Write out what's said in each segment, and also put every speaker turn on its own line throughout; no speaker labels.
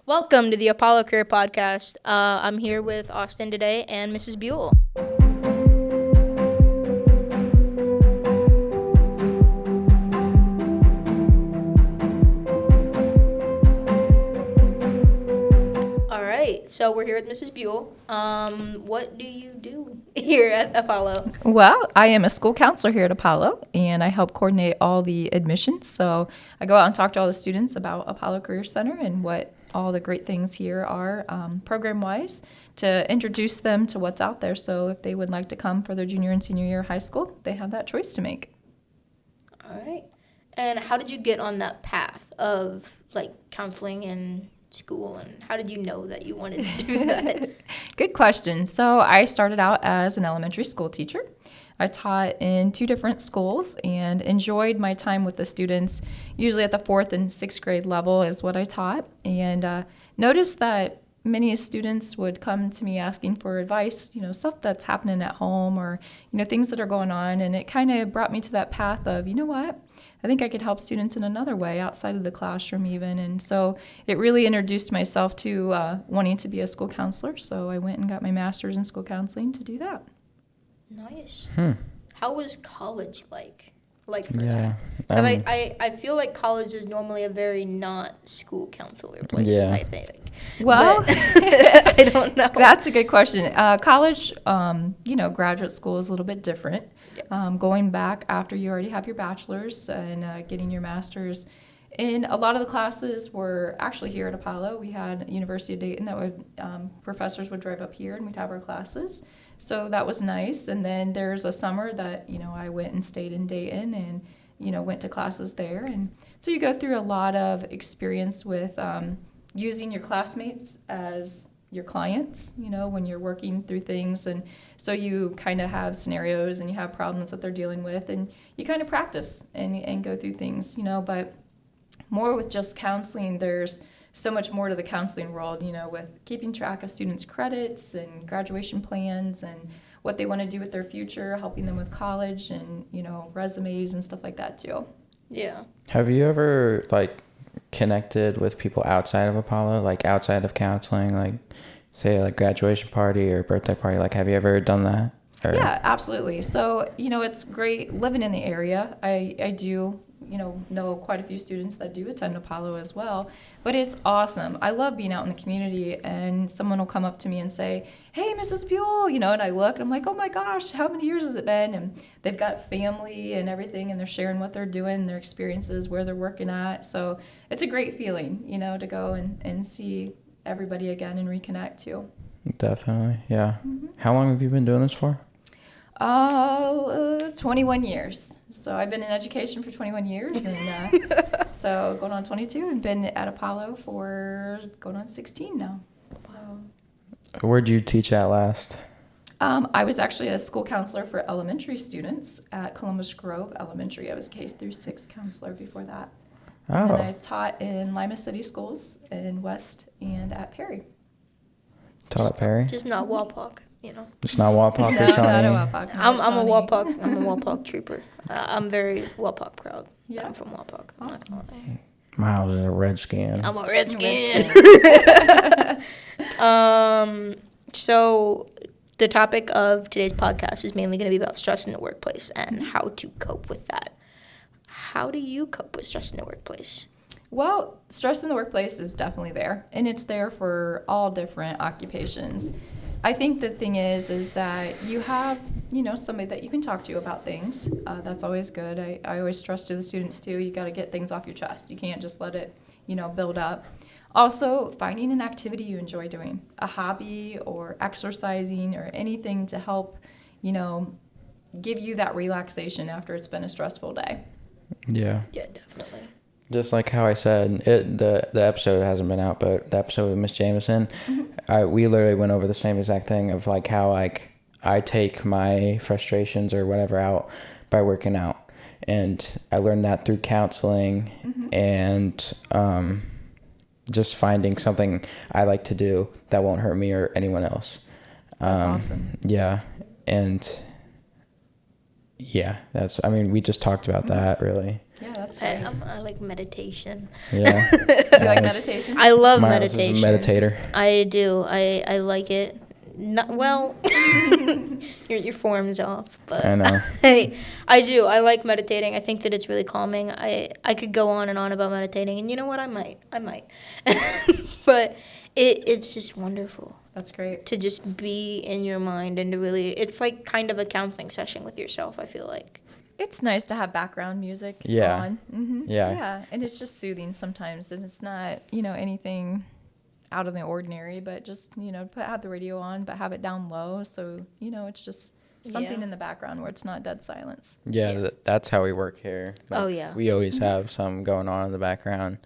Welcome to the Apollo Career Podcast. I'm here with Austin today and Mrs. Buell. All right, so we're here with Mrs. Buell. What do you do here at Apollo?
Well, I am a school counselor here at Apollo, and I help coordinate all the admissions. So I go out and talk to all the students about Apollo Career Center and what all the great things here are program-wise to introduce them to what's out there. So if they would like to come for their junior and senior year of high school, they have that choice to make.
All right. And how did you get on that path of, counseling and school, and how did you know that you wanted to do that?
Good question. So I started out as an elementary school teacher. I taught in 2 different schools and enjoyed my time with the students. Usually at the 4th and 6th grade level is what I taught, and noticed that many students would come to me asking for advice, stuff that's happening at home or, things that are going on. And it kind of brought me to that path of, you know what, I think I could help students in another way outside of the classroom even. And so it really introduced myself to wanting to be a school counselor. So I went and got my master's in school counseling to do that.
Nice. How was college like for
Yeah.
that? I feel like college is normally a very not school counselor place,
Yeah.
I think.
Well,
But I don't know.
That's a good question. College, graduate school is a little bit different. Going back after you already have your bachelor's and getting your master's. And a lot of the classes were actually here at Apollo. We had University of Dayton that would professors would drive up here and we'd have our classes. So that was nice. And then there's a summer that, I went and stayed in Dayton and, went to classes there. And so you go through a lot of experience with using your classmates as your clients, when you're working through things. And so you kind of have scenarios and you have problems that they're dealing with and you kind of practice and go through things, but more with just counseling, there's so much more to the counseling world, with keeping track of students' credits and graduation plans and what they want to do with their future, helping them with college and, resumes and stuff like that too.
Yeah.
Have you ever connected with people outside of Apollo, outside of counseling, say graduation party or birthday party? Have you ever done that? Or?
Yeah, absolutely. So, it's great living in the area. I do, know quite a few students that do attend Apollo as well, but it's awesome. I love being out in the community and someone will come up to me and say, "Hey, Mrs. Buell," and I look and I'm like, "Oh my gosh, how many years has it been?" And they've got family and everything and they're sharing what they're doing, their experiences, where they're working at. So it's a great feeling, to go and see everybody again and reconnect too.
Definitely, yeah. Mm-hmm. How long have you been doing this for?
21 years. So I've been in education for 21 years, and so going on 22, and been at Apollo for going on 16 now. So,
where'd you teach at last?
I was actually a school counselor for elementary students at Columbus Grove Elementary. I was K through 6 counselor before that.
Oh.
And I taught in Lima City schools in West and at Perry.
Taught at Perry?
Just not Walpock,
Just not Wapak or
No,
Shawnee?
not a Wapak.
I'm a Walpock trooper. I'm very Walpock proud.
Yeah.
I'm from Walpock.
Awesome.
Wow, there's a Redskin.
I'm a Redskin. So the topic of today's podcast is mainly going to be about stress in the workplace and how to cope with that. How do you cope with stress in the workplace?
Well, stress in the workplace is definitely there, and it's there for all different occupations. I think the thing is that you have, somebody that you can talk to about things. That's always good. I always stress to the students too, you got to get things off your chest. You can't just let it, build up. Also, finding an activity you enjoy doing, a hobby or exercising or anything to help, give you that relaxation after it's been a stressful day.
Yeah.
Yeah, definitely.
Just like how I said, the episode hasn't been out, but the episode with Miss Jameson, we literally went over the same exact thing of how I take my frustrations or whatever out by working out, and I learned that through counseling and just finding something I like to do that won't hurt me or anyone else.
That's awesome.
Yeah, and yeah, we just talked about that really.
Yeah, That's great.
I like meditation.
Yeah.
You like
Nice.
meditation?
I love
Miles is a
meditation.
meditator.
I do. I like it. Not well. your form's off, but
I know.
I do. I like meditating. I think that it's really calming. I could go on and on about meditating, and you know what? I might. But it's just wonderful
That's great.
to just be in your mind and to really. It's like kind of a counseling session with yourself. I feel like.
It's nice to have background music
Yeah.
on. Mm-hmm.
Yeah.
Yeah, and it's just soothing sometimes, and it's not, anything out of the ordinary, but just, have the radio on, but have it down low, so, it's just something
Yeah.
in the background where it's not dead silence.
Yeah,
Yeah.
that's how we work here. Like,
Oh, yeah.
We always have some going on in the background.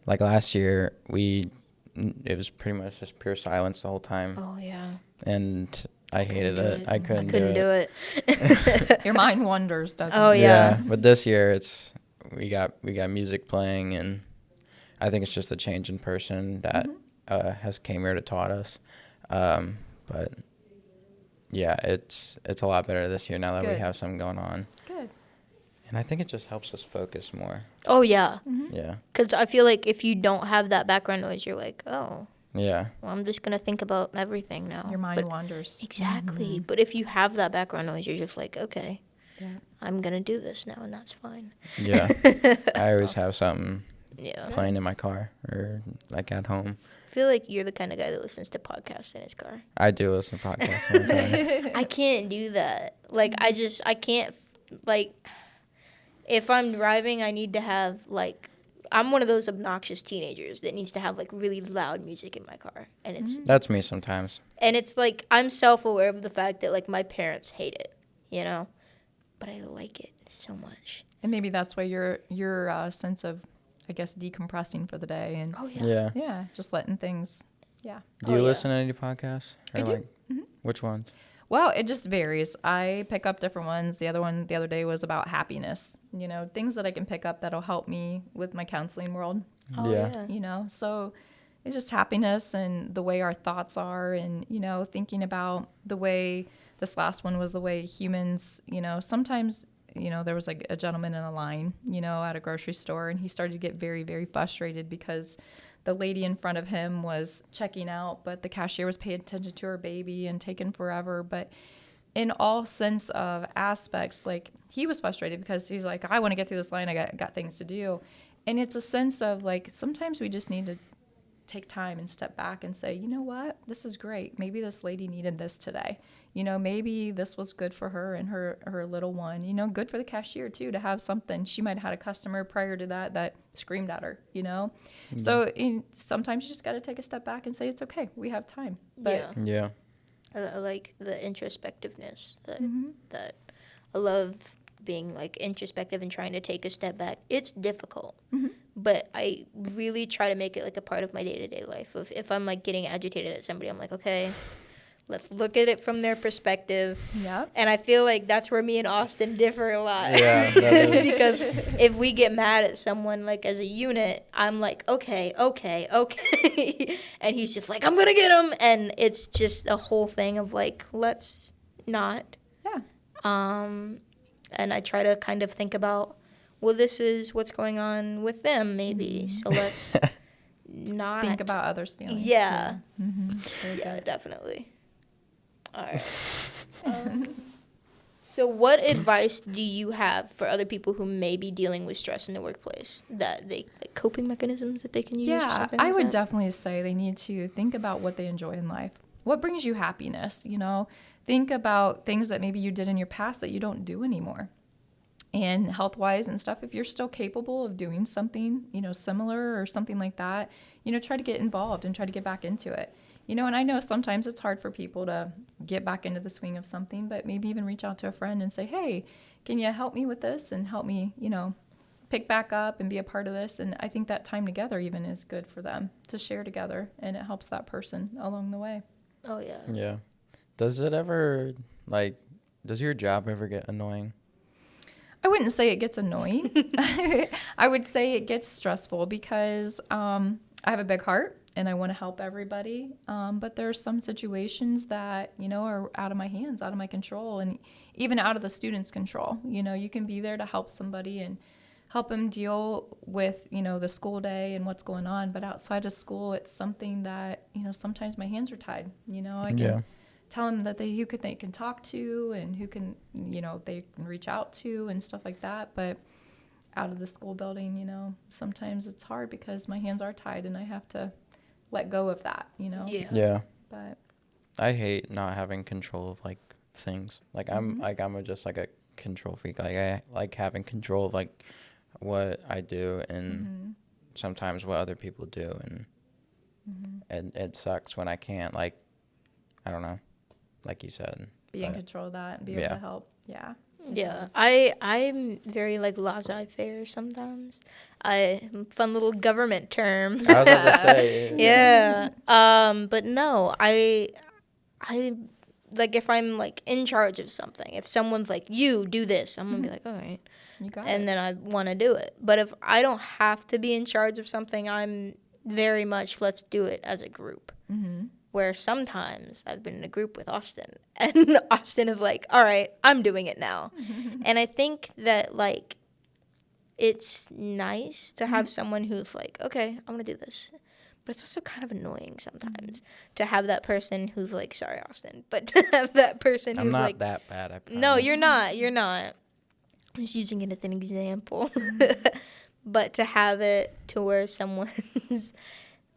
Like last year, it was pretty much just pure silence the whole time.
Oh yeah.
And I hated
do
it. I couldn't
do it.
Your mind wanders, doesn't
Oh,
it?
yeah.
But this year we got music playing, and I think it's just a change in person that has came here to taught us. But yeah, it's a lot better this year now that we
Good.
have something going on.
Good.
And I think it just helps us focus more.
Oh yeah.
Yeah.
Because I feel like if you don't have that background noise, you're like, oh,
Yeah.
well, I'm just gonna think about everything now.
Your mind
But-
wanders.
Exactly. But if you have that background noise, you're just like, okay,
Yeah.
I'm gonna do this now, and that's fine.
Yeah. I always have something
Yeah.
playing in my car or like at home.
I feel like you're the kind of guy that listens to podcasts in his car.
I do listen to podcasts all the time.
I can't do that. Like, I can't, like, if I'm driving, I need to have, like, I'm one of those obnoxious teenagers that needs to have, like, really loud music in my car. And
That's me sometimes.
it's like, I'm self-aware of the fact that, like, my parents hate it, But I like it so much.
And maybe that's why your sense of, I guess, decompressing for the day and
Oh, yeah.
Yeah.
yeah, just letting things, yeah.
Do you
Oh, yeah.
listen to any podcasts?
I do.
Which ones?
Well, it just varies. I pick up different ones. The other day was about happiness. Things that I can pick up that'll help me with my counseling world.
Oh,
Yeah.
yeah.
So it's just happiness and the way our thoughts are, and thinking about the way this last one was the way humans. Sometimes there was like a gentleman in a line, at a grocery store, and he started to get very, very frustrated because the lady in front of him was checking out, but the cashier was paying attention to her baby and taking forever. But in all sense of aspects, like, he was frustrated because he's like, I want to get through this line. I got things to do. And it's a sense of, like, sometimes we just need to take time and step back and say, you know what, this is great. Maybe this lady needed this today. Maybe this was good for her and her little one. Good for the cashier too, to have something. She might have had a customer prior to that screamed at her, So sometimes you just got to take a step back and say, it's okay, we have time. But
Yeah.
Yeah.
I like the introspectiveness that I love being, like, introspective and trying to take a step back. It's difficult, but I really try to make it, like, a part of my day-to-day life. If I'm, like, getting agitated at somebody, I'm like, okay, let's look at it from their perspective.
Yep.
And I feel like that's where me and Austin differ a lot.
Yeah, that is.
Because if we get mad at someone, like, as a unit, I'm like, okay. And he's just like, I'm going to get him. And it's just a whole thing of, like, let's not.
Yeah.
And I try to kind of think about, well, this is what's going on with them, maybe. So let's not
Think about others' feelings.
Yeah.
Very
Yeah,
good.
definitely. All right. So what advice do you have for other people who may be dealing with stress in the workplace, that they, like, coping mechanisms that they can use or
Yeah,
something
I
like
would
that?
definitely say they need to think about what they enjoy in life. What brings you happiness, Think about things that maybe you did in your past that you don't do anymore. And health-wise and stuff, if you're still capable of doing something, similar or something like that, try to get involved and try to get back into it. And I know sometimes it's hard for people to get back into the swing of something, but maybe even reach out to a friend and say, hey, can you help me with this and help me, pick back up and be a part of this? And I think that time together even is good for them to share together, and it helps that person along the way.
Oh, yeah.
Yeah. Does it ever, like, does your job ever get annoying?
I wouldn't say it gets annoying. I would say it gets stressful because I have a big heart and I want to help everybody. But there are some situations that, are out of my hands, out of my control, and even out of the students' control. You can be there to help somebody and help them deal with, the school day and what's going on. But outside of school, it's something that, sometimes my hands are tied. I can tell them that they can talk to and who can, they can reach out to and stuff like that. But out of the school building, sometimes it's hard because my hands are tied and I have to let go of that,
Yeah.
But
I hate not having control of like things. Like I'm just like a control freak. Like I like having control of like what I do and sometimes what other people do, and it sucks when I can't, like, I don't know, like you said,
be in control of that and be able to help. Yeah.
Yeah, I'm very like laissez-faire sometimes. Fun little government term.
I was about to say.
Yeah. But no, I like if I'm like in charge of something. If someone's like, "You do this," I'm gonna be like, "All right,"
You got
and
it.
then I want to do it. But if I don't have to be in charge of something, I'm very much let's do it as a group. Where sometimes I've been in a group with Austin, and Austin is like, all right, I'm doing it now. And I think that, like, it's nice to have someone who's like, okay, I'm going to do this. But it's also kind of annoying sometimes to have that person who's like, sorry, Austin, but to have that person who's
I'm not
like,
that bad, I promise.
no, you're not. You're not. I'm just using it as an example. But to have it to where someone's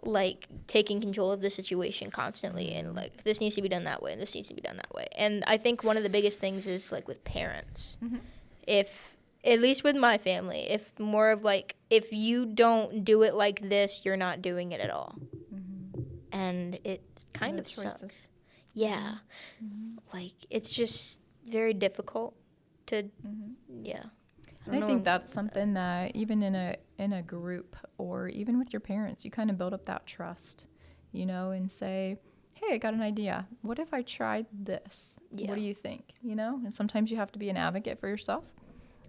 like taking control of the situation constantly and like this needs to be done that way and this needs to be done that way. And I think one of the biggest things is like with parents. If at least with my family, if more of like if you don't do it like this, you're not doing it at all. And it kind of sucks. Yeah. Like it's just very difficult to yeah.
And I think that's something that even in a group or even with your parents, you kind of build up that trust, and say, hey, I got an idea. What if I tried this?
Yeah.
What do you think? And sometimes you have to be an advocate for yourself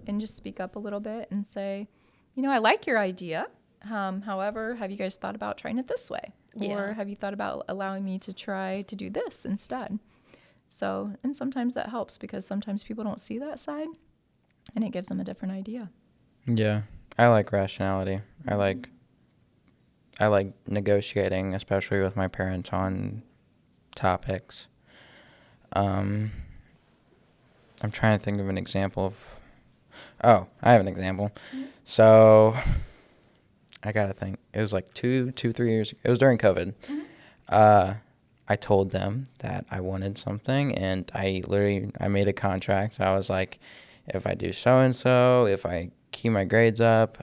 and just speak up a little bit and say, I like your idea. However, have you guys thought about trying it this way?
Yeah.
Or have you thought about allowing me to try to do this instead? So, and sometimes that helps because sometimes people don't see that side. And it gives them a different idea.
Yeah, I like rationality. I like negotiating, especially with my parents on topics. I'm trying to think of an example of. Oh, I have an example. So, I gotta think. It was like 3 years. It was during COVID. I told them that I wanted something, and I made a contract. I was like, if I do so-and-so, if I keep my grades up,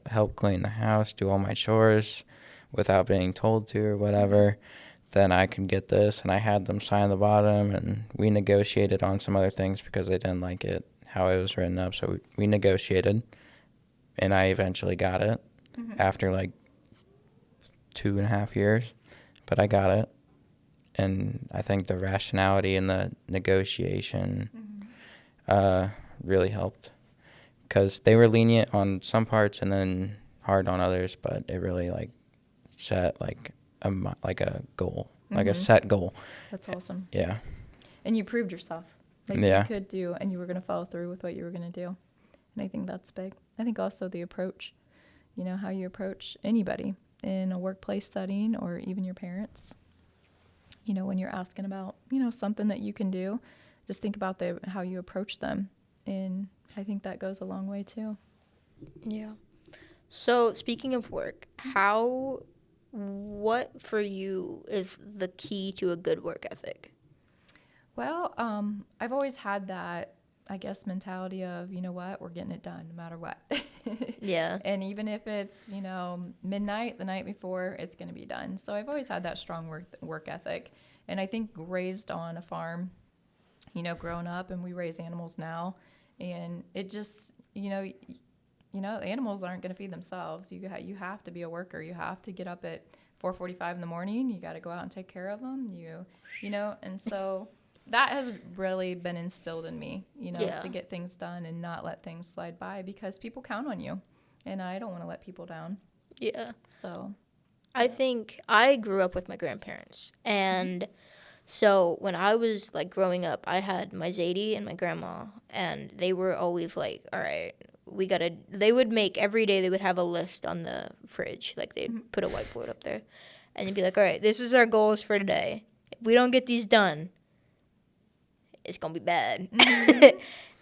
help clean the house, do all my chores without being told to or whatever, then I can get this. And I had them sign the bottom, and we negotiated on some other things because they didn't like it, how it was written up. So we negotiated, and I eventually got it after like 2.5 years, but I got it. And I think the rationality and the negotiation really helped because they were lenient on some parts and then hard on others, but it really like set like a goal, like a set goal.
That's awesome.
Yeah.
And you proved yourself. Like you could do, and you were going to follow through with what you were going to do. And I think that's big. I think also the approach, how you approach anybody in a workplace setting or even your parents. When you're asking about, something that you can do, just think about how you approach them. And I think that goes a long way too.
Yeah. So speaking of work, what for you is the key to a good work ethic?
Well, I've always had that, I guess, mentality of, we're getting it done no matter what.
Yeah.
And even if it's, midnight the night before, it's going to be done. So I've always had that strong work ethic. And I think raised on a farm, growing up, and we raise animals now, and it just, animals aren't going to feed themselves. You have to be a worker. You have to get up at 4:45 in the morning. You got to go out and take care of them. And so that has really been instilled in me, to get things done and not let things slide by because people count on you, and I don't want to let people down.
Yeah.
So
I think I grew up with my grandparents, and so when I was like growing up, I had my Zadie and my grandma, and they were always like, all right, they would make every day, they would have a list on the fridge. Like they'd put a whiteboard up there and they'd be like, all right, this is our goals for today. If we don't get these done, it's going to be bad.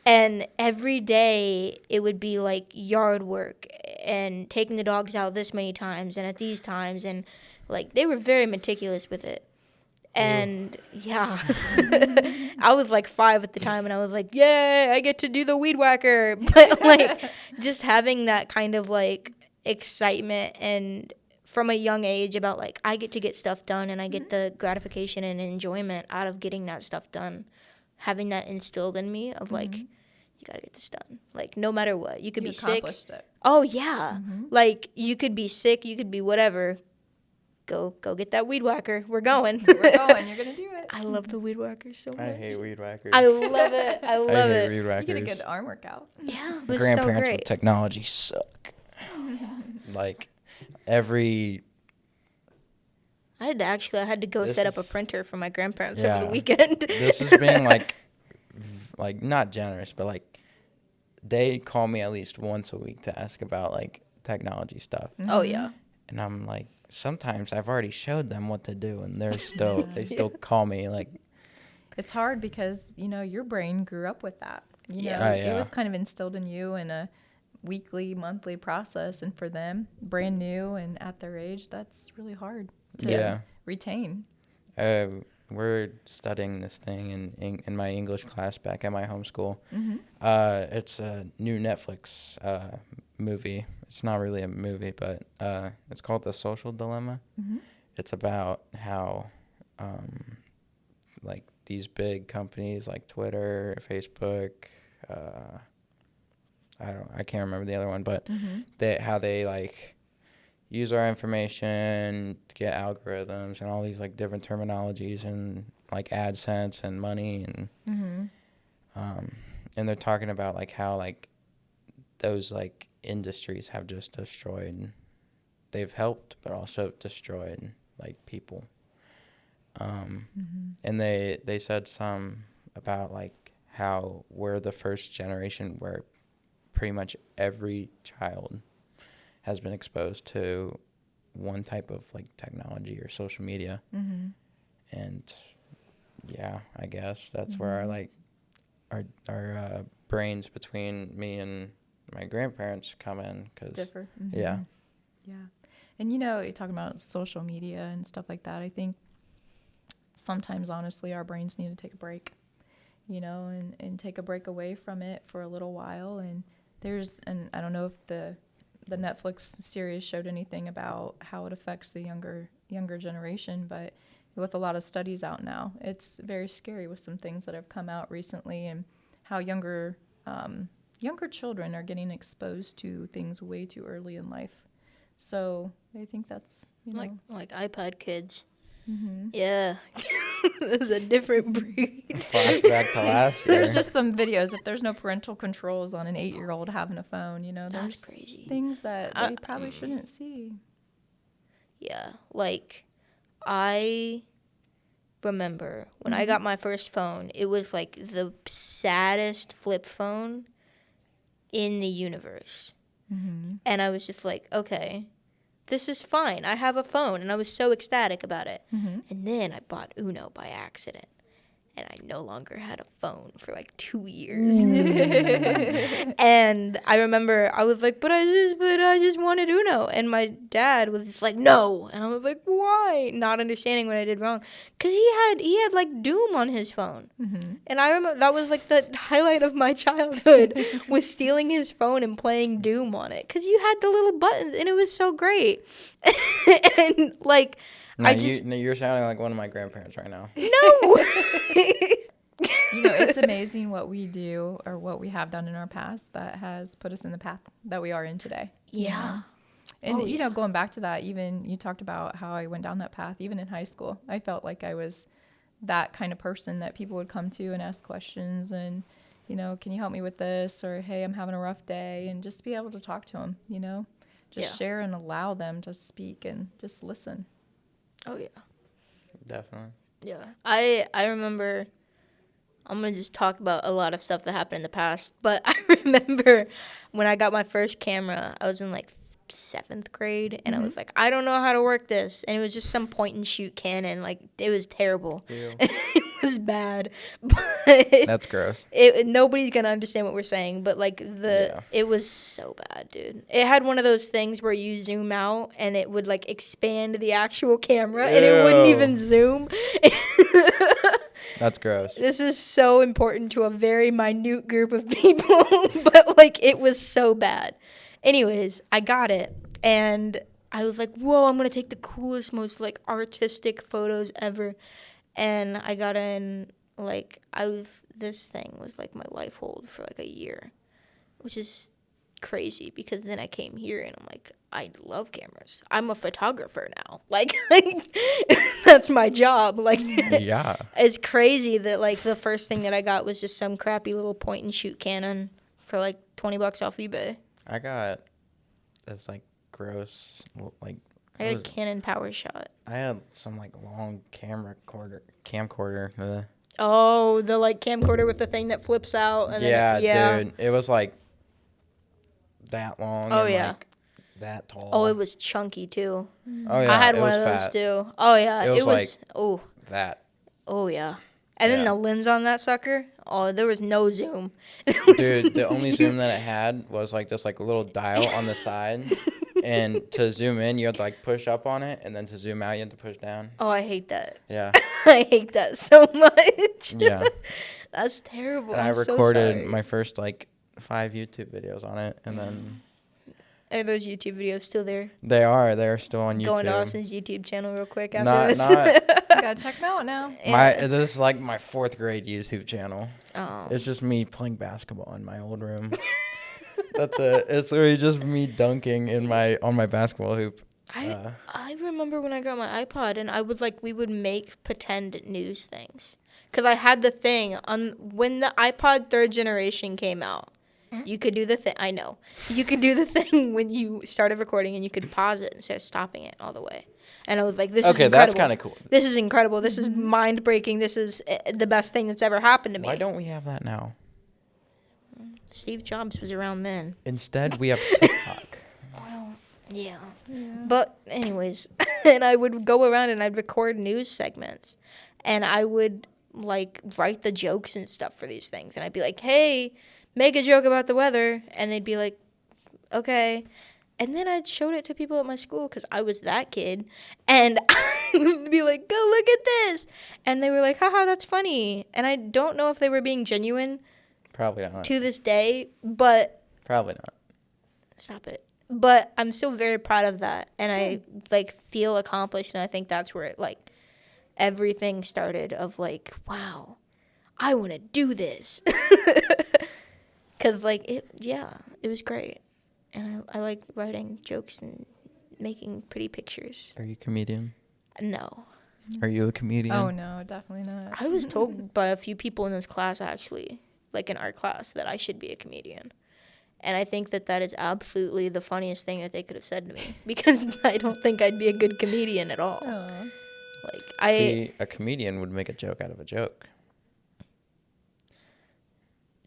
And every day it would be like yard work and taking the dogs out this many times and at these times. And like they were very meticulous with it. And yeah, I was like 5 at the time and I was like, yay, I get to do the weed whacker. But like just having that kind of like excitement and from a young age about like I get to get stuff done and I get the gratification and enjoyment out of getting that stuff done. Having that instilled in me of like, you gotta get this done. Like no matter what, you could be sick.
It.
Oh yeah, like you could be sick, you could be whatever. Go get that weed whacker. We're going.
We're going. You're gonna do it.
I love the weed whacker so much.
I hate weed whackers.
I love it. I love
hate
it.
weed whackers.
You get a good arm workout.
Yeah, it was
Grandparents
so
with
great.
technology suck. Like every.
I had to go
This
set up a
is-
printer for my grandparents
Yeah.
over the weekend.
This is being like not generous, but like they call me at least once a week to ask about like technology stuff,
Oh yeah.
and I'm like, sometimes I've already showed them what to do, and they still call me like.
It's hard because, you know, your brain grew up with that. You know,
Yeah.
it was kind of instilled in you in a weekly, monthly process. And for them, brand new and at their age, that's really hard to retain.
We're studying this thing in my English class back at my home school. It's a new Netflix movie. It's not really a movie, but it's called The Social Dilemma. It's about how like these big companies like Twitter, Facebook, I can't remember the other one, but how they like use our information to get algorithms and all these like different terminologies and like AdSense and money and and they're talking about like how like those like industries have just destroyed, they've helped but also destroyed like people. And they said some about like how we're the first generation where pretty much every child has been exposed to one type of like technology or social media. And yeah, I guess that's where I like our brains between me and my grandparents come in, because
Differ.
yeah.
And you know, you're talking about social media and stuff like that. I think sometimes, honestly, our brains need to take a break, you know, and take a break away from it for a little while. And I don't know if the Netflix series showed anything about how it affects the younger generation, but with a lot of studies out now, it's very scary with some things that have come out recently and how younger children are getting exposed to things way too early in life. So I think that's, you know.
Like iPad kids. Yeah. There's a different breed.
Flashback to last year.
There's just some videos. If there's no parental controls on an 8-year-old having a phone, you know,
That's
there's
crazy.
things that they probably shouldn't see.
Yeah, like I remember when I got my first phone, it was like the saddest flip phone in the universe. And I was just like, okay, this is fine. I have a phone. And I was so ecstatic about it. And then I bought Uno by accident. And I no longer had a phone for like 2 years. And I remember I was like, but I just wanted Uno. And my dad was just like, no. And I was like, why? Not understanding what I did wrong. Because he had like Doom on his phone. And I remember that was like the highlight of my childhood, was stealing his phone and playing Doom on it. Because you had the little buttons and it was so great. And like,
You're sounding like one of my grandparents right now.
no.
You know, it's amazing what we do or what we have done in our past that has put us in the path that we are in today.
Yeah.
And, you know, going back to that, even you talked about how I went down that path, even in high school. I felt like I was that kind of person that people would come to and ask questions and, you know, can you help me with this? Or, hey, I'm having a rough day. And just be able to talk to them, you know, just share and allow them to speak and just listen.
Oh, yeah.
Definitely.
Yeah. I remember, I'm going to just talk about a lot of stuff that happened in the past, but I remember when I got my first camera, I was in like 7th grade, and I was like, I don't know how to work this, and it was just some point and shoot Canon. Like, it was terrible.
Ew.
It was bad, but
That's gross.
nobody's gonna understand what we're saying, but like it was so bad, dude. It had one of those things where you zoom out and it would like expand the actual camera, and it wouldn't
Ew.
even zoom.
That's gross.
This is so important to a very minute group of people, but like it was so bad. Anyways, I got it, and I was like, whoa, I'm gonna take the coolest, most like artistic photos ever. And I got in, like, this thing was like my life hold for like a year, which is crazy because then I came here and I'm like, I love cameras. I'm a photographer now. Like, that's my job. Like,
Yeah.
it's crazy that like the first thing that I got was just some crappy little point and shoot Canon for like $20 off eBay.
I got this like gross like.
I got a Canon PowerShot.
I had some like long camcorder.
Oh, the like camcorder with the thing that flips out. And
Dude, it was like that long.
Oh,
and,
yeah.
Like, that tall.
Oh, it was chunky too.
Oh yeah,
I had
it
one
was
of those
fat.
too. Oh yeah,
It was like
oh
that.
oh yeah. And then
Yeah.
the lens on that sucker. Oh, there was no zoom.
Dude, the only zoom that it had was like this like little dial on the side, and to zoom in you had to like push up on it, and then to zoom out you had to push down.
Oh, I hate that.
Yeah.
I hate that so much.
Yeah.
That's terrible.
And I
I'm so
recorded
sorry.
my first like 5 YouTube videos on it, and then
Are those YouTube videos still there?
they're still on YouTube.
Going to Austin's YouTube channel real quick after
Not-
this.
You gotta check them out now.
This is like my 4th grade YouTube channel.
Oh.
It's just me playing basketball in my old room. That's it. It's literally just me dunking on my basketball hoop.
I remember when I got my iPod and we would make pretend news things. Because I had the thing when the iPod 3rd generation came out. You could do the thing. I know. You could do the thing when you started recording and you could pause it instead of stopping it all the way. And I was like, this is incredible.
Okay, that's kind of cool.
This is incredible. This is mind-breaking. This is the best thing that's ever happened to me.
Why don't we have that now?
Steve Jobs was around then.
Instead, we have TikTok.
Well, yeah. But anyways, and I would go around and I'd record news segments. And I would, like, write the jokes and stuff for these things. And I'd be like, hey, make a joke about the weather. And they'd be like, okay. And then I showed it to people at my school because I was that kid. And I would be like, go look at this. And they were like, haha, that's funny. And I don't know if they were being genuine
Probably not.
to this day, but
Probably not.
stop it. But I'm still very proud of that. And I, like, feel accomplished. And I think that's where, everything started of, like, wow, I want to do this. Because, it was great. And I like writing jokes and making pretty pictures.
Are you a comedian?
No.
Are you a comedian?
Oh no, definitely not.
I was told by a few people in this class, actually, like in our class, that I should be a comedian. And I think that is absolutely the funniest thing that they could have said to me. Because I don't think I'd be a good comedian at all.
Aw.
See, a comedian would make a joke out of a joke.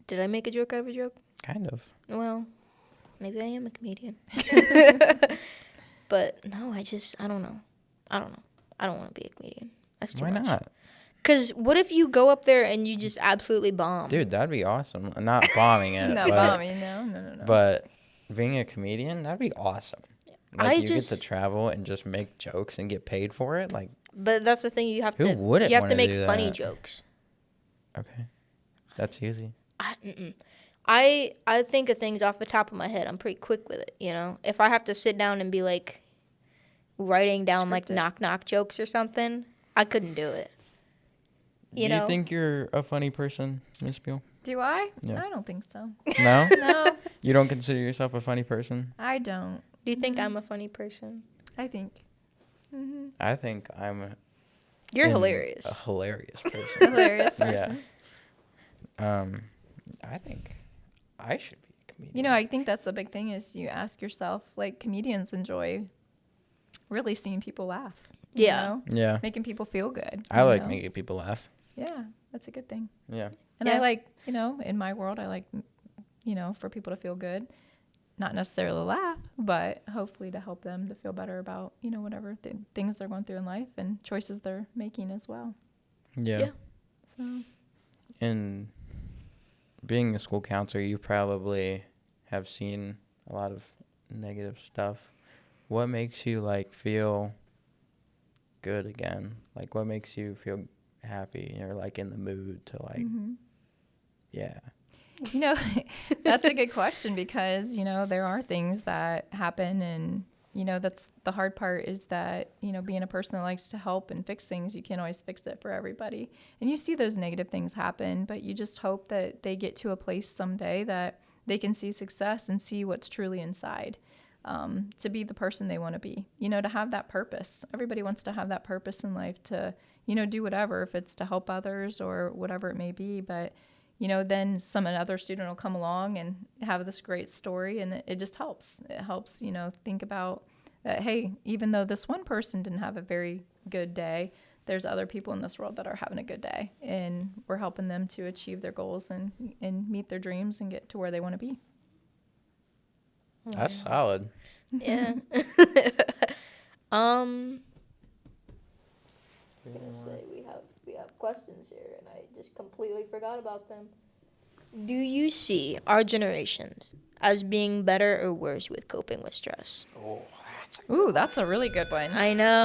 Did I make a joke out of a joke?
Kind of.
Well, maybe I am a comedian. But no, I don't know. I don't want to be a comedian. That's too
Why
much.
not?
Because what if you go up there and you just absolutely bomb?
Dude, that'd be awesome. Not bombing it.
No, bombing, no.
But being a comedian, that'd be awesome. Like, you get
just-
to travel and just make jokes and get paid for it. Like,
But that's the thing, you have
Who
to
wouldn't
you have to
wanna
make
do
funny
that?
jokes.
okay. That's easy.
I think of things off the top of my head. I'm pretty quick with it, you know. If I have to sit down and be like writing down like
Scripted.
knock something, something, I couldn't do it.
Do you think you're a funny person, Miss Buell?
Do I?
Yeah.
I don't think so.
No?
No,
You don't consider yourself a funny person?
I don't.
Do you think I'm a funny person?
I think. Mm-hmm.
I think I'm
You're
a
hilarious.
hilarious person.
Hilarious
Yeah.
person.
I think I should be a comedian.
You know, I think that's the big thing is you ask yourself, like, comedians enjoy really seeing people laugh. you
Yeah.
know?
Yeah.
Making people feel good.
I
you
like
know?
making people laugh.
Yeah, that's a good thing.
Yeah.
And
Yeah.
I like, in my world, I like, for people to feel good. Not necessarily laugh, but hopefully to help them to feel better about, whatever things they're going through in life and choices they're making as well.
Yeah.
So,
And being a school counselor, you probably have seen a lot of negative stuff. What makes you feel good again? What makes you feel happy or in the mood to yeah.
That's a good question because, there are things that happen and, that's the hard part is that, being a person that likes to help and fix things, you can't always fix it for everybody. And you see those negative things happen, but you just hope that they get to a place someday that they can see success and see what's truly inside, to be the person they want to be, to have that purpose. Everybody wants to have that purpose in life to, do whatever, if it's to help others or whatever it may be. But then another student will come along and have this great story, and it just helps. It helps, think about that, hey, even though this one person didn't have a very good day, there's other people in this world that are having a good day, and we're helping them to achieve their goals and meet their dreams and get to where they want to be.
That's solid.
Yeah. We have questions here, and I just completely forgot about them. Do you see our generations as being better or worse with coping with stress?
Oh,
Ooh, that's a really good one.
I know.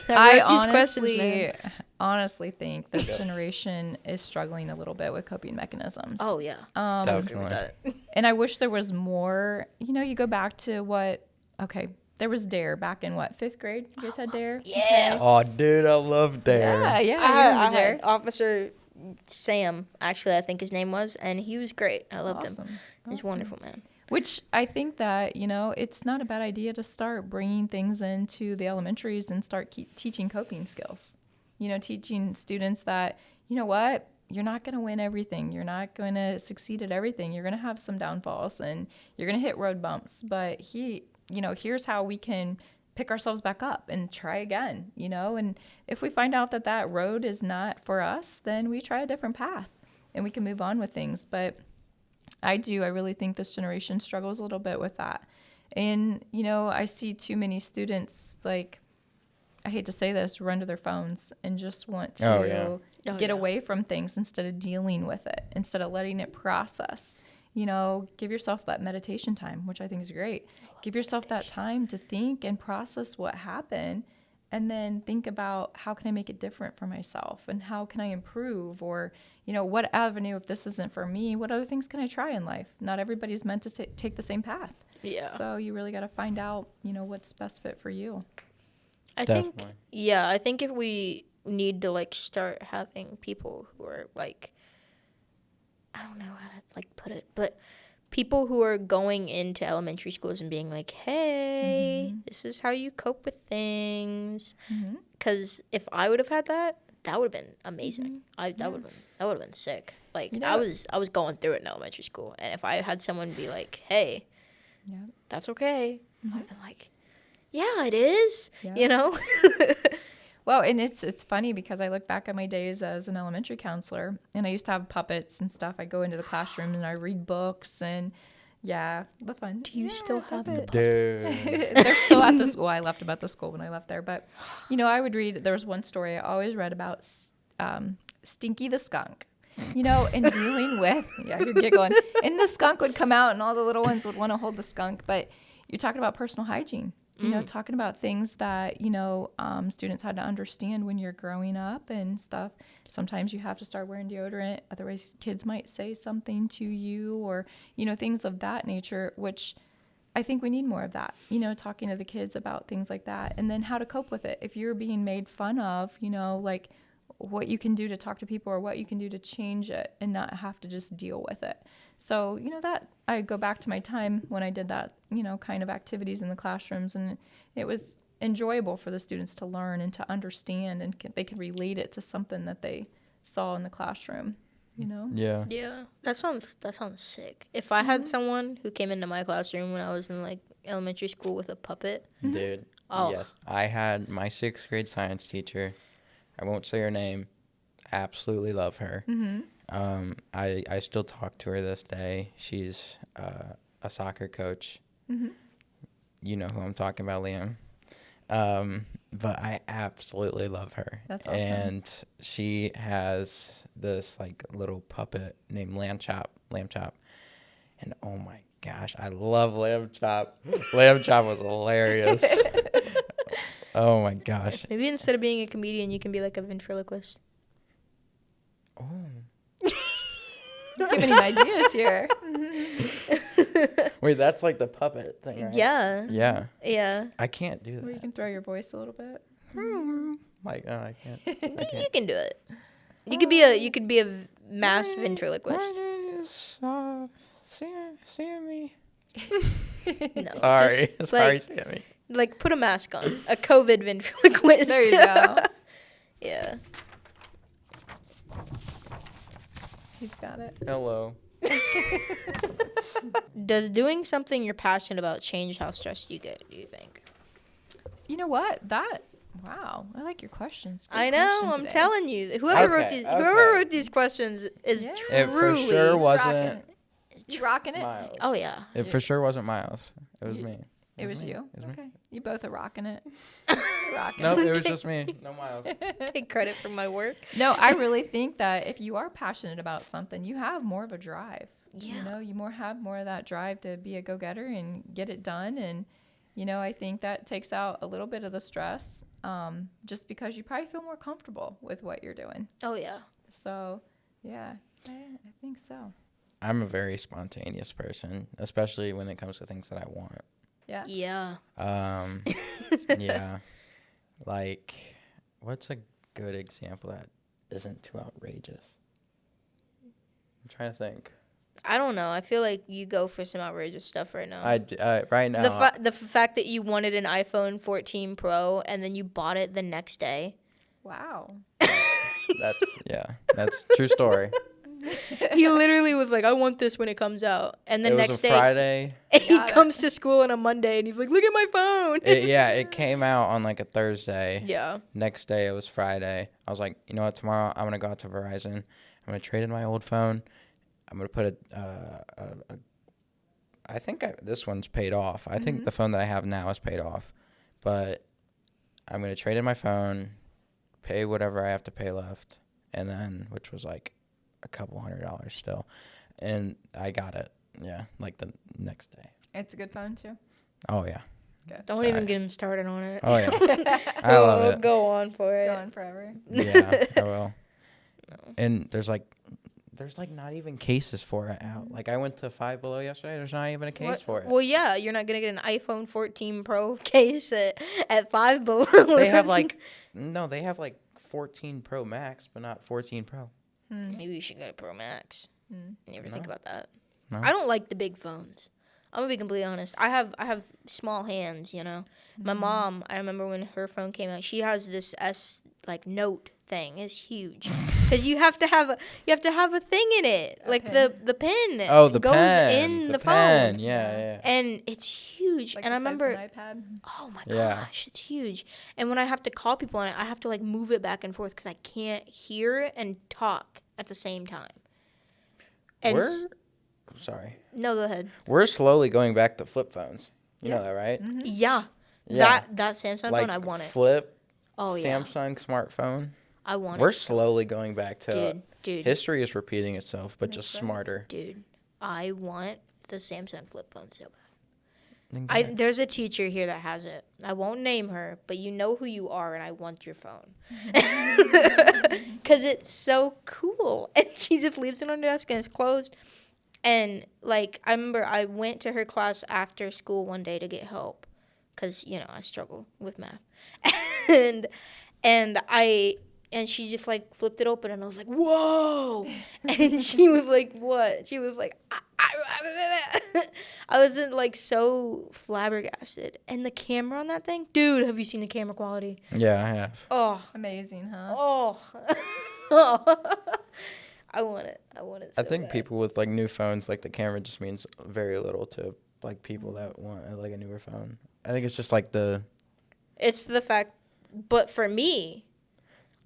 I
wrote these questions, man.
honestly think this generation is struggling a little bit with coping mechanisms.
Oh yeah,
definitely.
And I wish there was more. You go back to there was DARE back in 5th grade? You guys had DARE?
Yeah.
Okay.
Oh, dude, I love DARE.
Yeah,
I
you remember
had
DARE?
Officer Sam, actually, I think his name was, and he was great. I loved him.
Awesome.
He's wonderful, man.
Which I think that, it's not a bad idea to start bringing things into the elementaries and start teaching coping skills. Teaching students that, what? You're not going to win everything. You're not going to succeed at everything. You're going to have some downfalls and you're going to hit road bumps. But here's how we can pick ourselves back up and try again, and if we find out that road is not for us, then we try a different path and we can move on with things. But I really think this generation struggles a little bit with that. And, I see too many students, I hate to say this, run to their phones and just want to get away from things instead of dealing with it, instead of letting it process. Give yourself that meditation time, which I think is great. Give yourself that time to think and process what happened, and then think about how can I make it different for myself and how can I improve, or, what avenue, if this isn't for me, what other things can I try in life? Not everybody's meant to take the same path.
Yeah.
So you really got to find out, what's best fit for you.
I think if we need to start having people who are I don't know how to put it, but people who are going into elementary schools and being hey, this is how you cope with things. Because if I would have had that, that would have been amazing. That would have been sick. I was going through it in elementary school, and if I had someone be hey, that's okay, I'd been yeah, it is.
Yeah. Well, and it's funny because I look back at my days as an elementary counselor, and I used to have puppets and stuff. I go into the classroom and I read books, and the fun.
Do you still have the puppets?
They're still at the school. I left them at the school when I left there. But, I would read, there was one story I always read about Stinky the skunk, and dealing with, you're giggling. And the skunk would come out and all the little ones would want to hold the skunk. But you're talking about personal hygiene. Talking about things that, students had to understand when you're growing up and stuff. Sometimes you have to start wearing deodorant. Otherwise, kids might say something to you or, things of that nature, which I think we need more of that, talking to the kids about things like that. And then how to cope with it. If you're being made fun of, what you can do to talk to people or what you can do to change it and not have to just deal with it. So, that I go back to my time when I did that, kind of activities in the classrooms, and it was enjoyable for the students to learn and to understand, and they could relate it to something that they saw in the classroom,
Yeah.
Yeah. That sounds sick. If I had someone who came into my classroom when I was in elementary school with a puppet.
Dude.
Oh.
Yes. I had my 6th grade science teacher. I won't say her name. Absolutely love her. I still talk to her this day. She's a soccer coach.
Mm-hmm.
You know who I'm talking about, Liam. But I absolutely love her.
That's awesome.
And she has this like little puppet named Lamb Chop. And oh my gosh, I love Lamb Chop. Lamb Chop was hilarious. Oh my gosh.
Maybe instead of being a comedian, you can be like a ventriloquist.
Oh.
Just giving you ideas here.
Wait, that's like the puppet thing, right?
Yeah.
Yeah.
Yeah.
I can't do
Or you
that.
can throw your voice a little bit.
Like, oh, I can't.
You can do it. You could be a masked ventriloquist.
See me.
No.
Sorry.
just,
Sorry, Sammy.
Like put a mask on. A COVID ventriloquist.
There you go.
Yeah.
He's got it.
Hello.
Does doing something you're passionate about change how stressed you get, do you think?
You know what? Wow. I like your questions. Good
I know,
question
I'm
today.
telling you. Whoever wrote these questions is
Yeah.
It for
truly
sure wasn't
You rocking it?
Miles.
Oh yeah.
It for sure wasn't Miles. It was me.
It was
me.
you?
It was me.
Okay. You both are rocking it. Rocking
Nope,
it.
it was just me. No Miles.
Take credit for my work.
No, I really think that if you are passionate about something, you have more of a drive.
Yeah.
You know, you have more of that drive to be a go-getter and get it done. And, you know, I think that takes out a little bit of the stress just because you probably feel more comfortable with what you're doing.
Oh yeah.
So, yeah, I think so.
I'm a very spontaneous person, especially when it comes to things that I want.
Yeah.
Yeah.
Yeah. Like, what's a good example that isn't too outrageous? I'm trying to think.
I don't know. I feel like you go for some outrageous stuff right now.
Right now.
The fact that you wanted an iPhone 14 Pro and then you bought it the next day.
Wow.
That's true story.
He literally was like, I want this when it comes out. And the
It
next
was a
day,
Friday.
he
Got it.
comes to school on a Monday and he's like, look at my phone.
It came out on like a Thursday.
Yeah.
Next day it was Friday. I was like, you know what? Tomorrow I'm gonna go out to Verizon. I'm gonna trade in my old phone. I'm gonna put I think this one's paid off. I think the phone that I have now is paid off, but I'm gonna trade in my phone, pay whatever I have to pay left, and then which was like a couple $100 still, and I got it. Yeah, like the next day.
It's a good phone, too.
Oh yeah.
Don't even get him started on it.
Oh yeah. I love
We'll
it.
go on for it.
Going forever.
Yeah, I will. And there's like not even cases for it out. Like I went to Five Below yesterday. There's not even a case for it.
Well, yeah, you're not gonna get an iPhone 14 Pro case at Five Below.
They have like 14 Pro Max, but not 14 Pro.
Maybe you should get a Pro Max. You ever think about that?
No.
I don't like the big phones. I'm gonna be completely honest. I have small hands, you know. My mom, I remember when her phone came out, she has this Note thing. It's huge because you have to have a thing in it, like
pin.
the pin.
Oh, the
goes
pen.
in the
pen.
phone.
Yeah.
And it's huge.
Like
and I
the size of
remember,
an iPad.
oh my
Yeah.
gosh, it's huge. And when I have to call people on it, I have to like move it back and forth because I can't hear and talk at the same time. And
Sorry.
no, go ahead.
We're slowly going back to flip phones. You know that, right?
Yeah.
Yeah.
That Samsung
Like
phone, I want it.
flip
Oh yeah,
Samsung smartphone.
I want
We're
it.
slowly going back to
Dude,
history is repeating itself, but just smarter.
dude, I want the Samsung flip phone so bad.
Then
There's a teacher here that has it. I won't name her, but you know who you are, and I want your phone. Because it's so cool. And she just leaves it on her desk, and it's closed. And, like, I remember I went to her class after school one day to get help. Because, you know, I struggle with math. And she just, like, flipped it open, and I was like, whoa! And she was like, what? She was like, I was, like, so flabbergasted. And the camera on that thing? Dude, have you seen the camera quality?
Yeah, I have.
Oh.
Amazing, huh?
Oh. I want it. I want it so
I think
bad.
people with like new phones, like the camera just means very little to like people that want like a newer phone. I think it's just like
It's the fact, but for me,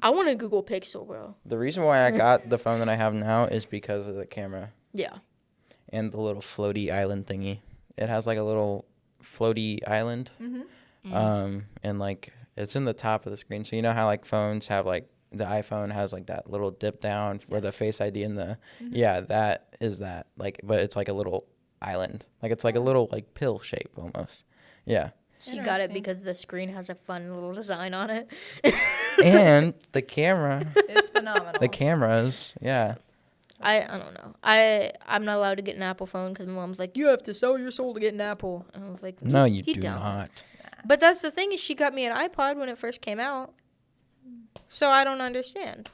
I want a Google Pixel, bro.
The reason why I got the phone that I have now is because of the camera
Yeah.
and the little floaty island thingy. It has like a little floaty island, and like it's in the top of the screen. So you know how like phones have like the iPhone has like that little dip down where the Face ID and the that is that like, but it's like a little island, like it's like a little like pill shape almost. Yeah.
She got it
Interesting.
because the screen has a fun little design on it.
And the camera,
It's phenomenal.
the cameras, yeah.
I don't know. I'm not allowed to get an Apple phone because my mom's like, you have to sell your soul to get an Apple. And I was like,
No, you do
don't.
not.
But that's the thing is she got me an iPod when it first came out. So I don't understand.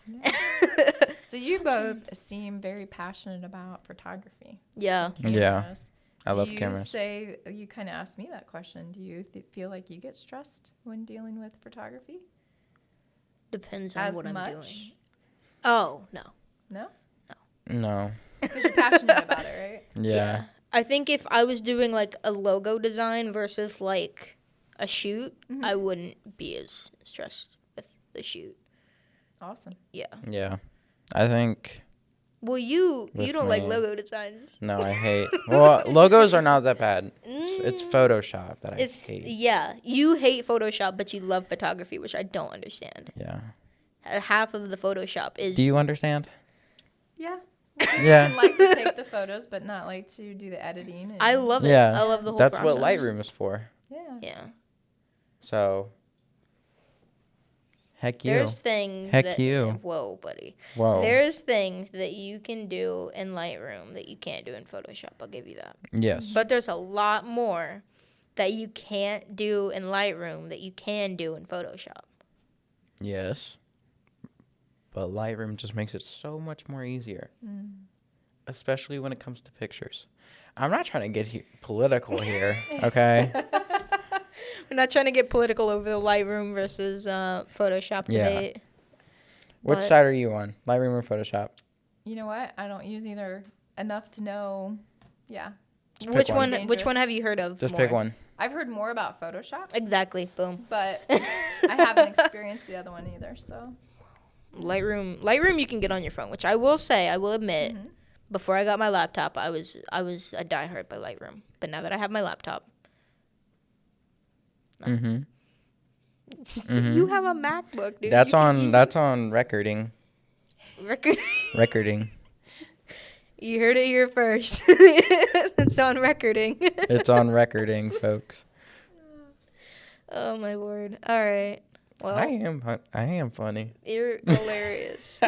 So you both seem very passionate about photography.
Yeah.
Yeah.
Cameras.
I love
Do you
cameras.
say, you kind of asked me that question. Do you feel like you get stressed when dealing with photography?
Depends on
As
what I'm
much?
doing. Oh, no.
No?
No.
Because you're passionate about it, right?
Yeah.
I think if I was doing like a logo design versus like a shoot, I wouldn't be as stressed with the shoot.
Awesome.
Yeah.
Yeah. I think
Well, you
With
don't like
me.
logo designs.
no, I hate. Well, logos are not that bad. It's Photoshop that I hate.
Yeah, you hate Photoshop, but you love photography, which I don't understand.
Yeah.
Half of the Photoshop is.
Do you understand?
Yeah.
Yeah.
I like to take the photos, but not like to do the editing. And,
I love it.
Yeah.
I love the whole
That's
process.
what Lightroom is for.
Yeah.
Yeah.
So. Heck you.
There's things.
Heck
that,
you.
Whoa, buddy.
Whoa.
There's things that you can do in Lightroom that you can't do in Photoshop. I'll give you that.
Yes.
But there's a lot more that you can't do in Lightroom that you can do in Photoshop.
Yes. But Lightroom just makes it so much more easier. Especially when it comes to pictures. I'm not trying to get political here, okay?
We're not trying to get political over the Lightroom versus Photoshop
Yeah.
debate.
Which
But-
side are you on? Lightroom or Photoshop?
You know what? I don't use either enough to know. Yeah.
Just
Which
pick
one?
one.
Which one have you heard of?
Just
more?
pick one.
I've heard more about Photoshop,
Exactly. Boom.
but I haven't experienced the other one either. So
Lightroom, you can get on your phone, which I will say, I will admit, before I got my laptop, I was a diehard by Lightroom. But now that I have my laptop,
Mm-hmm.
you have a MacBook, dude.
That's
You can
on.
use
That's on recording.
record.
Recording.
You heard it here first. It's on recording.
It's on recording, folks.
Oh my word! All right. Well,
I am funny.
you're hilarious.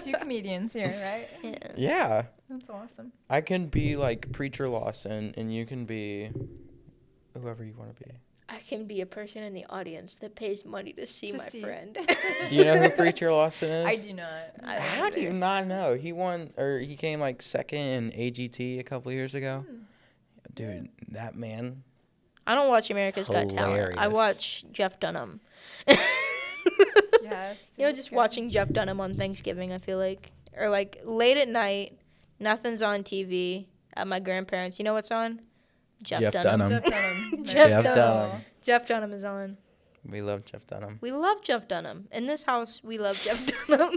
two comedians here, right?
Yeah.
Yeah.
That's awesome.
I can be like Preacher Lawson, and you can be whoever you want to be.
I can be a person in the audience that pays money to see
To
my
see.
friend.
Do you know who Preacher Lawson is?
I do not.
How do you not know? He won, or he came like second in AGT a couple years ago. Dude, that man.
I don't watch America's Got Talent. I
Hilarious.
watch Jeff Dunham.
Yes.
You know, just watching Jeff Dunham on Thanksgiving, I feel like. Or like late at night, nothing's on TV at my grandparents'. You know what's on?
Jeff Dunham.
Jeff Dunham.
Jeff
Dunham.
Jeff Dunham is on.
We love Jeff Dunham.
We love Jeff Dunham. In this house, we love Jeff Dunham.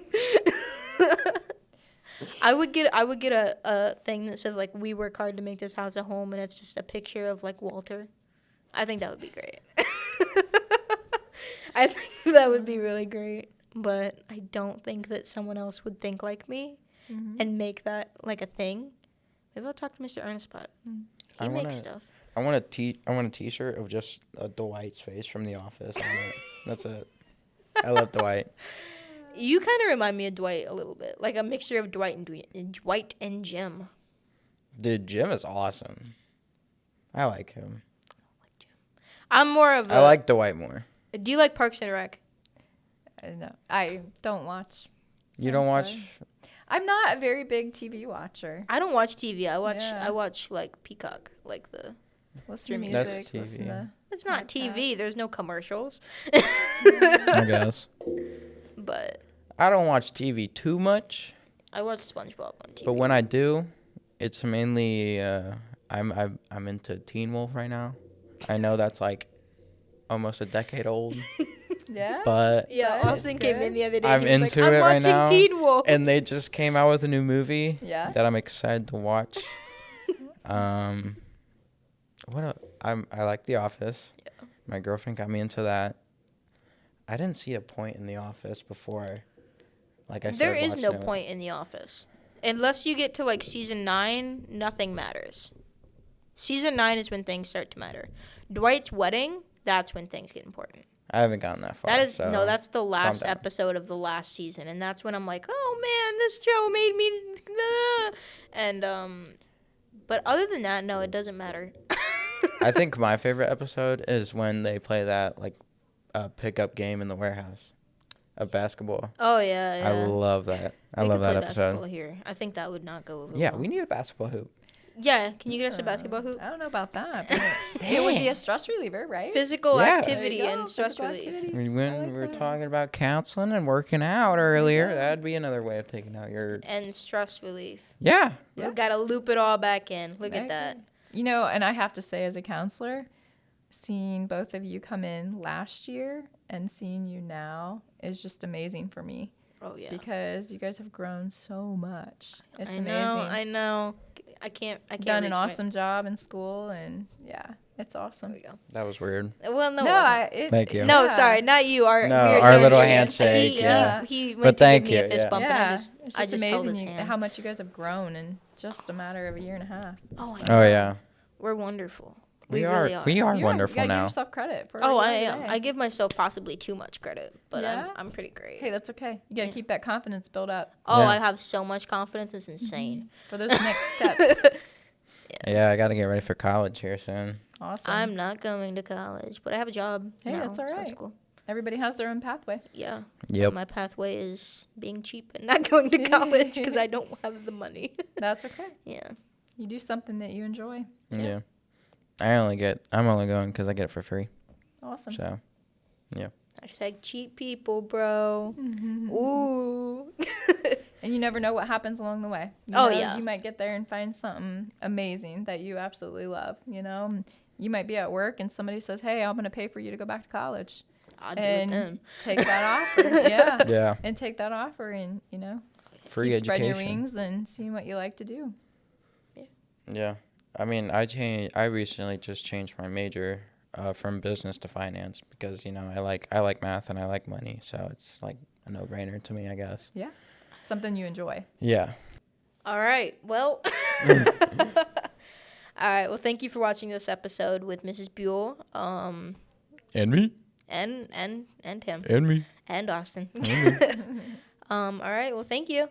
I would get a thing that says like we work hard to make this house a home, and it's just a picture of like Walter. I think that would be great. I think that would be really great, but I don't think that someone else would think like me and make that like a thing. Maybe I'll talk to Mr. Ernest about it. He
I
makes
wanna-
stuff.
I want a T-shirt of just Dwight's face from The Office on it. That's it. I love Dwight.
You kind of remind me of Dwight a little bit, like a mixture of Dwight and Jim.
Dude, Jim is awesome. I like him.
I'm more of a.
I like Dwight more.
Do you like Parks and Rec?
No, I don't watch.
You
I'm
don't watch?
sorry. I'm not a very big TV watcher.
I don't watch TV. I
Yeah.
watch like Peacock, like the.
Listen to
That's
music. Listen
TV.
to
It's not TV.
Podcasts.
There's no commercials.
I guess.
But
I don't watch TV too much,
I watch SpongeBob on TV.
but when I do, it's mainly I'm into Teen Wolf right now. I know that's like almost a decade old.
Yeah.
but
Yeah,
But
Austin
it's
came
good.
in the other day.
I'm
and he was
into
like,
it
I'm
right
watching
now.
Teen Wolf.
And they just came out with a new movie
Yeah.
that I'm excited to watch. I like The Office.
Yeah.
My girlfriend got me into that. I didn't see a point in The Office before. Like I
There
started
is no
watching it.
point in The Office. Unless you get to like season 9, nothing matters. Season 9 is when things start to matter. Dwight's wedding, that's when things get important.
I haven't gotten that far.
That is
so
no, that's the last
down.
episode of the last season, and that's when I'm like, oh man, this show made me. And but other than that, no, it doesn't matter.
I think my favorite episode is when they play that like pickup game in the warehouse of basketball.
Oh yeah, yeah.
I love that. I
We
love
could
that
play basketball
episode.
here. I think that would not go over.
Yeah,
well.
we need a basketball hoop.
Yeah, can you get us a basketball hoop?
I don't know about that. But it would be a stress reliever, right?
Physical
Yeah.
activity
There you go,
and stress
physical
relief.
activity.
I mean, when
I like
we were
that.
talking about counseling and working out earlier, that'd be another way of taking out your.
And stress relief.
Yeah.
Yeah.
We gotta loop it all back in. Look
Back
at that.
You know, and I have to say, as a counselor, seeing both of you come in last year and seeing you now is just amazing for me.
Oh yeah.
Because you guys have grown so much. It's
I
amazing.
know. I know. I can't.
Done
reach
an
my-
awesome job in school, and yeah, it's
There
awesome.
we go.
That was weird.
Well, no.
No,
it wasn't.
Thank you.
No,
yeah.
sorry, not you. Our
No,
weird
our little
handshake.
handshake, yeah.
He
But
went
thank
to give me
you,
a fist
yeah.
bump,
Yeah,
and
it's
I
just
just held his
amazing
hand.
how much you guys have grown in just a matter of a year and a half.
Oh, I
So-
know.
Oh yeah.
We're wonderful.
We
We
are.
really are.
We are
You
wonderful
gotta give
now.
yourself credit for.
Oh,
what
I
you are
am.
today.
I give myself possibly too much credit, but
Yeah?
I'm pretty great.
Hey, that's okay. You gotta keep that confidence built up
Oh,
Yeah.
I have so much confidence. It's insane.
for those next steps.
Yeah, I got to get ready for college here soon.
Awesome.
I'm not going to college, but I have a job.
Hey,
now,
that's all
so
right.
cool.
Everybody has their own pathway.
Yeah.
Yep.
My pathway is being cheap and not going to college because I don't have the money.
That's okay.
Yeah.
You do something that you enjoy.
Yeah. I'm only going because I get it for free.
Awesome.
So.
Hashtag cheap people, bro. Ooh.
And you never know what happens along the way. You
Oh,
know,
yeah.
You might get there and find something amazing that you absolutely love, you know? And you might be at work and somebody says, hey, I'm going to pay for you to go back to college.
I'll do it
And
then.
take that offer. Yeah.
Yeah.
And take that offer and, you know,
Free
keep
education.
spreading your wings and seeing what you like to do.
Yeah. I mean, I recently just changed my major from business to finance because, you know, I like math and I like money, so it's like a no-brainer to me, I guess.
Yeah. Something you enjoy.
Yeah.
All right. Well. All right. Well, thank you for watching this episode with Mrs. Buell.
And me.
And him.
And me.
And Austin. All right. Well, thank you.